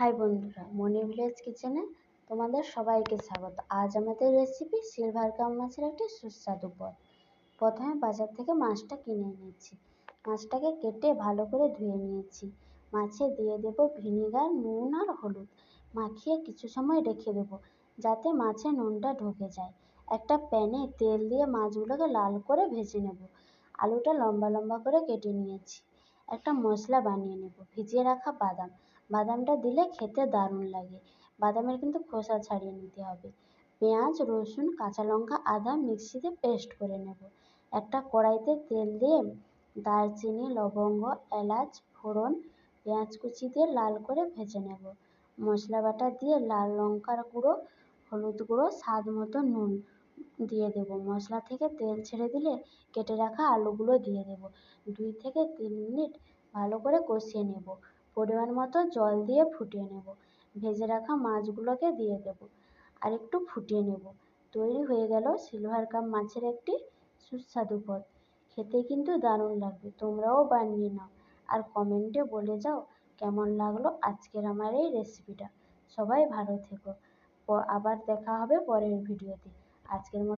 High বন্ধুরা, মনি village কিচেনে তোমাদের সবাইকে স্বাগত। আজ আমাদের রেসিপি সিলভার কাপ মাছের একটি সুস্বাদু পদ। প্রথমে বাজার থেকে মাছটা কিনে নিয়েছি। মাছটাকে কেটে ভালো করে ধুয়ে নিয়েছি। মাছে দিয়ে দেব ভিনিগার, নুন আর হলুদ। মাখিয়ে কিছু সময় রেখে দেবো যাতে মাছে নুনটা ঢুকে যায়। একটা প্যানে তেল দিয়ে মাছগুলোকে লাল করে ভেজে নেব। আলুটা লম্বা লম্বা করে কেটে নিয়েছি। একটা মশলা বানিয়ে নেব। ভিজিয়ে রাখা বাদাম, বাদামটা দিলে খেতে দারুণ লাগে। বাদামের কিন্তু খোসা ছাড়িয়ে নিতে হবে। পেঁয়াজ, রসুন, কাঁচা লঙ্কা, আদা মিক্সিতে পেস্ট করে নেব। একটা কড়াইতে তেল দিয়ে দারচিনি, লবঙ্গ, এলাচ ফোড়ন, পেঁয়াজ কুচি দিয়ে লাল করে ভেজে নেব। মশলা বাটা দিয়ে লাল লঙ্কার গুঁড়ো, হলুদ গুঁড়ো, স্বাদ মতো নুন দিয়ে দেবো। মশলা থেকে তেল ছেড়ে দিলে কেটে রাখা আলুগুলো দিয়ে দেবো। 2 থেকে 3 মিনিট ভালো করে কষিয়ে নেব। পরিমাণ মতো জল দিয়ে ফুটিয়ে নেব। ভেজে রাখা মাছগুলোকে দিয়ে দেব আর একটু ফুটিয়ে নেব। তৈরি হয়ে গেল সিলভার কাপ মাছের একটি সুস্বাদু পদ। খেতে কিন্তু দারুণ লাগবে। তোমরাও বানিয়ে নাও আর কমেন্টে বলে যাও কেমন লাগলো আজকের আমার এই রেসিপিটা। সবাই ভালো থেকো। আবার দেখা হবে পরের ভিডিওতে। আজকের মতো